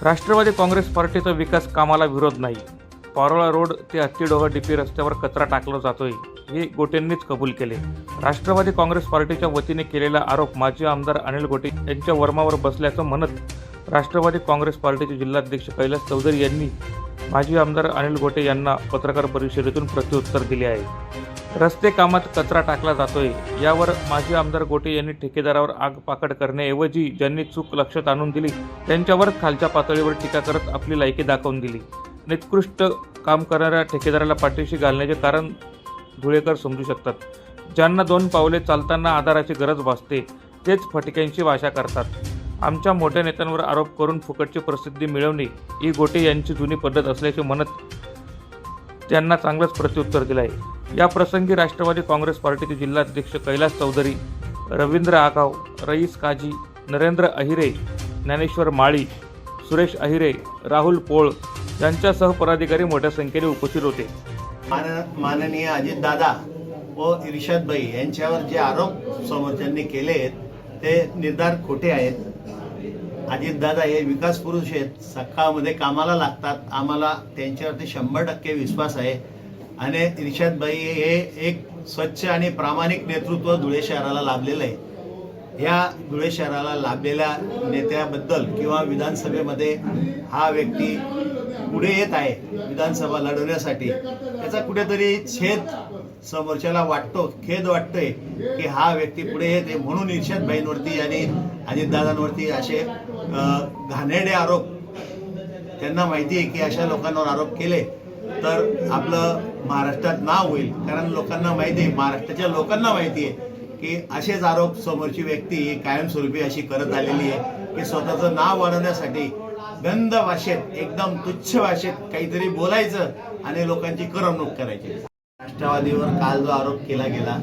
राष्ट्रवादी काँग्रेस पार्टीचा विकास कामाला विरोध नाही. पारोळा रोड ते हत्तीडोह डीपी रस्त्यावर कचरा टाकला जातोय हे गोटेंनीच कबूल केले. राष्ट्रवादी काँग्रेस पार्टीच्या वतीने केलेला आरोप माजी आमदार अनिल गोटे यांच्या वर्मावर बसल्याचं म्हणत राष्ट्रवादी काँग्रेस पार्टीचे जिल्हाध्यक्ष कैलास चौधरी यांनी माजी आमदार अनिल गोटे यांना पत्रकार परिषदेतून प्रत्युत्तर दिले आहे. रस्ते कामात कचरा टाकला जातोय यावर माजी आमदार गोटे यांनी ठेकेदारावर आगपाखड करण्याऐवजी ज्यांनी चूक लक्षात आणून दिली त्यांच्यावर खालच्या पातळीवर टीका करत आपली लायकी दाखवून दिली. निकृष्ट काम करणाऱ्या ठेकेदाराला पाठीशी घालण्याचे कारण धुळेकर समजू शकतात. ज्यांना 2 पावले चालताना आधाराची गरज भासते तेच फटक्यांची भाषा करतात. आमच्या मोठ्या नेत्यांवर आरोप करून फुकटची प्रसिद्धी मिळवणे ही गोटे यांची जुनी पद्धत असल्याचे म्हणत त्यांना चांगलंच प्रत्युत्तर दिलं आहे. या प्रसंगी राष्ट्रवादी काँग्रेस पार्टीचे जिल्हाध्यक्ष कैलास चौधरी, रवींद्र आगाव, रईस काजी, नरेंद्र अहिरे, ज्ञानेश्वर माळी, सुरेश अहिरे, राहुल पोळ यांच्यासह पदाधिकारी मोठ्या संख्येने उपस्थित होते. माननीय अजितदादा व इर्शादभाई यांच्यावर जे आरोप समोरच्यांनी केले ते निर्धार खोटे आहेत. अजितदादा हे विकास पुरुष आहेत, सकाळमध्ये कामाला लागतात. आम्हाला त्यांच्यावरती 100% विश्वास आहे. आणि इर्शादभाई हे एक स्वच्छ आणि प्रामाणिक नेतृत्व धुळे शहराला लाभलेलं आहे. या धुळे शहराला लाभलेल्या नेत्याबद्दल किंवा विधानसभेमध्ये हा व्यक्ती पुढे येत आहे विधानसभा लढवण्यासाठी, त्याचा कुठेतरी छेद समोरच्याला वाटतो, खेद वाटतोय की हा व्यक्ती पुढे येते. म्हणून इर्शादभाईंवरती आणि अजितदादांवरती असे घाणेरडे आरोप, त्यांना माहिती आहे की अशा लोकांवर आरोप केले तर आपलं महाराष्ट्रात नाव होईल. कारण लोकांना माहिती आहे, महाराष्ट्राच्या लोकांना माहिती आहे की असेच आरोप समोरची व्यक्ती कायमस्वरूपी अशी करत आलेली आहे की स्वतःचं नाव वाढवण्यासाठी गंध भाषेत, एकदम तुच्छ भाषेत काहीतरी बोलायचं आणि लोकांची करमणूक करायची. राष्ट्रवादीवर काल जो आरोप केला गेला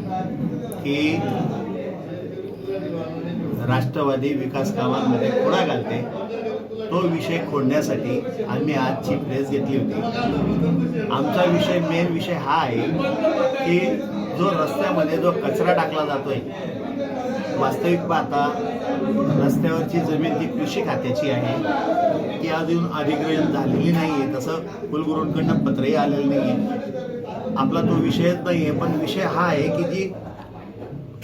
की राष्ट्रवादी विकास कामांमध्ये खोडा घालते, तो विषय खोडण्यासाठी आम्ही आजची प्रेस घेतली होती. आमचा विषय, मेन विषय हा आहे की जो रस्त्यामध्ये जो कचरा टाकला जातोय, वास्तविक पाहता रस्त्यावरची जमीन ती कृषी खात्याची आहे, ती अजून अधिग्रहण झालेली नाही आहे. तसं कुलगुरूंकडनं पत्रही आलेलं नाही आहे. आपला तो विषयच नाही आहे. पण विषय हा आहे की जी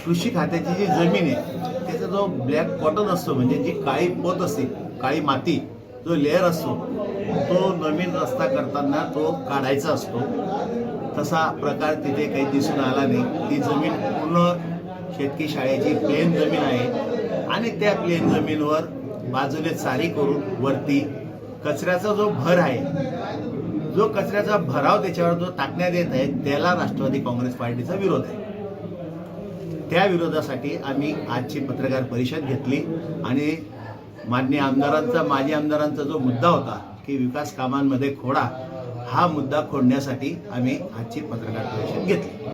कृषी खात्याची जी जमीन आहे त्याचा जो ब्लॅक कॉटन असतो, म्हणजे जी काळी पोत असते, काळी माती, जो लेअर असतो, तो नवीन रस्ता करताना तो काढायचा असतो. तसा प्रकार तिथे काही दिसून आला नाही. ती जमीन पूर्ण शेतकी शाळेची प्लेन जमीन आहे आणि त्या प्लेन जमीनवर बाजूने चारी करून वरती कचऱ्याचा जो भर आहे, जो कचऱ्याचा भराव त्याच्यावर जो टाकण्यात येत आहे, त्याला राष्ट्रवादी काँग्रेस पार्टीचा विरोध आहे. त्या विरोधासाठी आम्ही आजची पत्रकार परिषद घेतली आणि माजी आमदारांचा जो मुद्दा होता की विकास कामांमध्ये खोडा, हा मुद्दा खोडण्यासाठी आम्ही आजची पत्रकार परिषद घेतली.